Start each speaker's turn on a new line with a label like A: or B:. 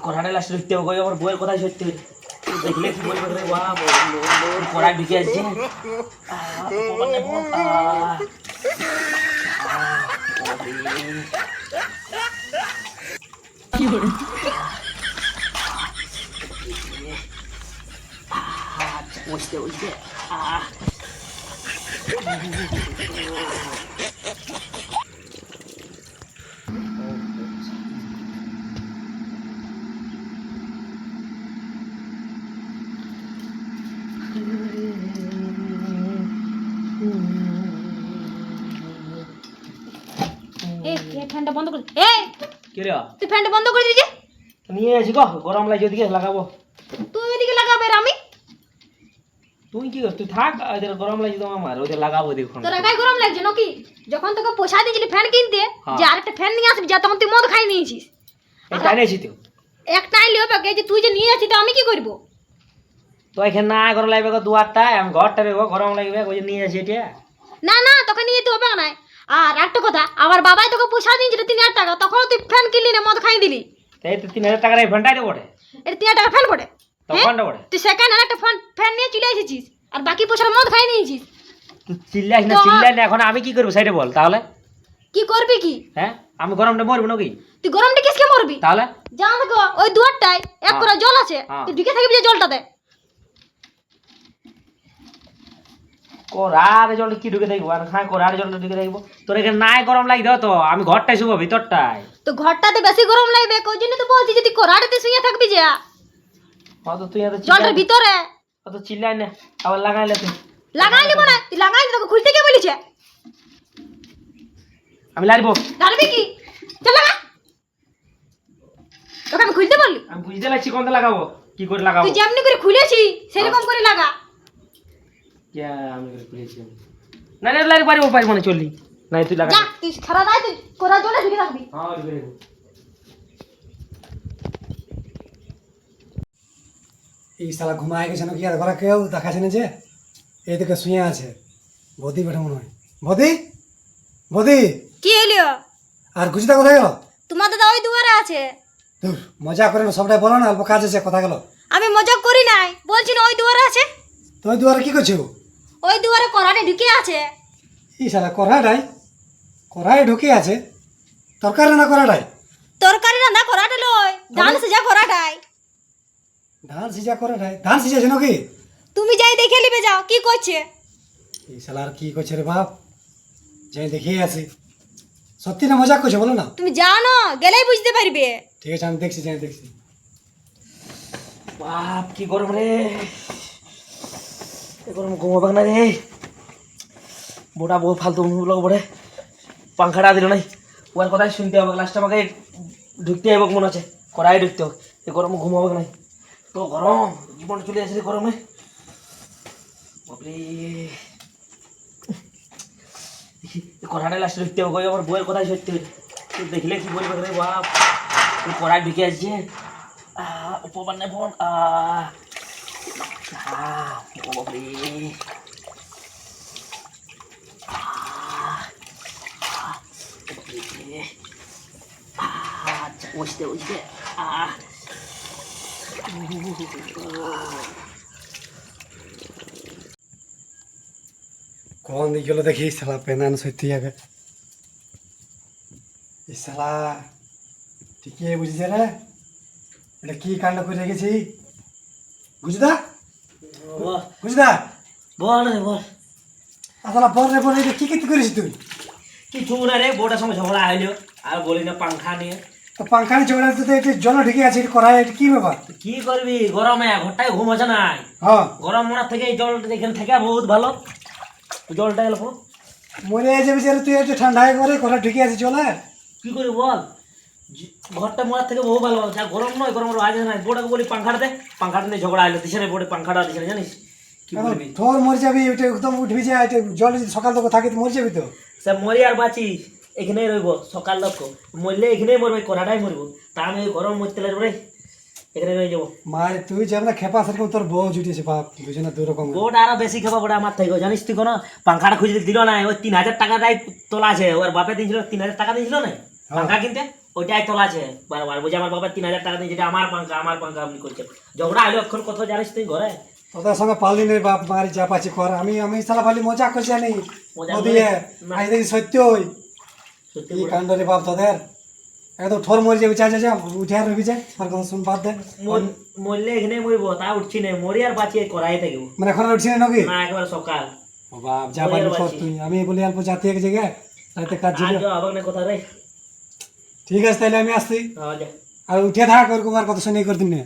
A: কথাটা লাস্ট দেখতে হবে আমার বইয়ের কথাই সত্যি দেখলে কি বলবে রে বাপ পড়া ঢুকে আসছে কি করে বসতে বসতে
B: ফ্যানটা বন্ধ করে
A: কি রে
B: তুই ফ্যানটা বন্ধ করে দিলি যে
A: নিয়ে আসি গো গরম লাগছে ওদিকে লাগাবো
B: তুই ওইদিকে লাগাবে আর আমি
A: তুই কি করছিস তুই থাক ওদের গরম লাগছে তো আমার ওদের লাগাবো দেখুন
B: তোর একাই গরম লাগছে নাকি যখন তোকে পয়সা দিয়েছিলি ফ্যান কিনতে যে আরেকটা ফ্যান নিয়ে আসবি যা তখন তুই মদ খাই নিয়েছিস
A: এটা এনেছি তো
B: একটা আইলি হবে যে তুই যে নিয়ে আসছিস তো আমি কি করব
A: তো এখানে না গরম লাগবে গো দুয়ারটায় আমি ঘরটা রেখো গরম লাগবে ওই যে নিয়ে আসি এটা
B: না না তোকে নিয়ে যেতে হবে না আর একটা কথা আমার বাবাই তোকে পয়সা দিয়েছিল 3000 টাকা তখন তুই ফ্যান কিনলি না মদ খাই দিলি
A: এই তো 3000 টাকার এই ফ্যানটাই দেবো রে
B: এটা 3000 টাকা ফ্যান পড়ে
A: তখন দেবো রে
B: তুই সেকেন্ড হ্যান্ড একটা ফ্যান নিয়ে চলে এসেছিস আর বাকি পয়সা মদ খাই নিয়েছিস
A: তুই চিল্লাস না এখন আমি কি করবো সাইডে বল তাহলে
B: কি করবি কি
A: হ্যাঁ আমি গরমটা মরবো নাকি
B: তুই গরমটা কিসকে মরবি
A: তাহলে
B: যা দেখো ওই দুয়ারটায় এক করে জল আছে তুই ঢুকে থাকবি যে জলটাতে
A: কোরার জলটা কি ঢুকে দেখবো আর খাই কোরার জলটা ঢুকে দেখবো তোর এখানে নাই গরম লাগবে তো আমি ঘরটাই শুবো ভিতরটায়
B: তো ঘরটাতে বেশি গরম লাগবে ওই জন্য তো বলছি যদি কোরাড়েতে শুয়ে থাকবি যা
A: অত তুই এত
B: জলটার ভিতরে
A: অত চিল্লাই না আবার লাগাইলে তুই
B: লাগাই নিব না তুই লাগাই তোকে খুলতে কে বলেছে
A: আমি লাড়বো
B: লাগাবি কি চল লাগা তোকে আমি খুলতে বললি
A: আমি বুঝতে লাগছি কোনটা লাগাবো কি করে লাগাবো
B: তুই যেমনি করে খুলেছি সেরকম করে লাগা
A: আমি করে খুলেছি না না লাড়ি পারিবো পারিবো না চললি নাই তুই লাগা
B: যা তুই খারা দাই তুই কোরা জলে ঢুকে থাকবি
A: হ্যাঁ ঢুকে দেবো
C: এই শালা ঘুমায় গেছে নাকি আর ঘরে কেউ দেখাচ্ছে না যে এইদিকে শুয়ে আছে বদি বেটা মনে হয় বদি বদি
B: কি হইলো
C: আর গুজিটা কোথায় গেল
B: তোমার দাদা ওই দুয়ারে আছে
C: ধুর, মজা করে না সবটাই বলো না অল্প কাজ আছে কথা গেল
B: আমি মজা করি নাই বলছি না ওই দুয়ারে আছে
C: তুমি দুয়ারে কি করছো
B: ওই দুয়ারে কোরাটে ঢুকে আছে
C: এই শালা কড়াই ঢুকে আছে তরকারি না কড়াটাই
B: তরকারি রান্না কোরাটে লয় ধান সিজা কোরাটাই
C: ধান সিজাছে নাকি
B: তুমি যাই দেখে নিবে যাও কি করছে
C: এই শালা আর কি করছে রে বাপ যাই দেখিয়ে আসি সত্যি না মজা করছো বলো না
B: তুমি যাও না গেলেই বুঝতে পারবে
C: ঠিক আছে আমি দেখছি যাই দেখছি
A: বাপ কি গরম রে এ গরম ঘুমাবে না রে বোটা বহু ফালতু লোক বড়ে পাংখাটা দিল নাই ওর কথাই শুনতে হবে লাস্ট আমাকে ঢুকতে হবে মনে হচ্ছে কড়াই ঢুকতে হবে এ গরম ঘুমাবে নাই তো গরম জীবন চলে আসে গরমে বাপরে কড়াটা লাস্ট ঢুকতে হবে আমার বইয়ের কথাই সত্যি দেখলে কি বলবে রে বাপ কড়াই ঢুকে আসছে উপবার নেই ফোন বাপরে বসতে বসতে
C: কোন দিক গেলো দেখি শালা পেনান সত্যি যাবে এই শালা ঠিকই বুঝেছে রে এটা কি কাণ্ড করে রেখেছি বুঝদা
A: বল রে বল
C: আসলে বল রে বল এটা কি কি করেছিস তুই
A: কিছু না রে বউটার সঙ্গে ঝগড়া হইলো আর বলি না পাংখা নিয়ে
C: তো পাংখা নিয়ে ঝগড়া তো এটা জল ঢেকে আছে এটা করাই এটা কি ব্যাপার
A: কি করবি গরমে ঘরটায় ঘুম হচ্ছে নাই
C: হ্যাঁ
A: গরম মনে থেকে এই জলটা এখানে থেকে বহুত ভালো জলটা এলো
C: মরে যাবে যে তুই একটু ঠান্ডা হয়ে করে করা ঢেকে আছে জলে
A: কি করি বল ঘরটা মরার থেকে বহু ভালো যা গরম নয় গরম আজ নাই বোটাকে বলি পাংখাটা নিয়ে ঝগড়া হইলো দিছে না বোটে পাংখাটা দিছে না জানিস কি বলবি
C: তোর মরে যাবি ওটা একদম উঠবি যে এটা জল যদি সকাল থেকে থাকে তো মরে যাবি তো
A: সে মরি আর বাঁচি এখানেই রইব সকাল লোক মরলে এখানেই মরবে কড়াটাই মরবো তা আমি গরম মরতে লাগবো রে এখানে রয়ে যাবো
C: মার তুই যেমন খেপা সেরকম তোর বউ জুটিয়েছে বাপ বুঝে না দুই রকম
A: বোট আরো বেশি খাবো বোটা আমার থেকে জানিস তুই কোনো পাংখাটা খুঁজে দিল না ওই 3000 টাকাটাই তোলা আছে ওর বাপে দিয়েছিল 3000 টাকা দিয়েছিল না পাংখা কিনতে ওইটাই তোলা আছে বারবার বুঝে আমার বাবা 3,000 টাকা দিয়ে যেটা আমার পাঙ্কা আপনি করছেন ঝগড়া হলো এখন কত জানিস তুই ঘরে
C: তোদের সঙ্গে পারলি নেই বাপ মারি যা পাচ্ছি কর আমি সালা ভাবলি মজা করছি নি
A: মজা
C: নদী
A: করে- না।
C: আজ দেখি সত্য ওই
A: সত্যি
C: এই
A: বলে।
C: কাণ্ড রে বাপ তোদের একদম ঠোর মরে যাবে যা যা যা উঠে আর রবি যায় আমার কথা শুন বাদ দে
A: মরলে এখানে মরবো তা উঠছি না মরি আর বাঁচিয়ে করাই থাকবো
C: মানে এখন আর উঠছি না নাকি
A: না একেবারে সকাল
C: ও বাপ যা
A: মরে
C: পারবি কর
A: বাঁচি।
C: তুই আমি বলি অল্প জাতি এক জায়গায় রাতে কাজ
A: আর
C: ছিল
A: যাও আবার না কথা রে
C: ঠিক আছে তাহলে আমি আসছি
A: হ্যাঁ যা
C: আর উঠে থাক ওরকম আর কথা শুনে করতেন না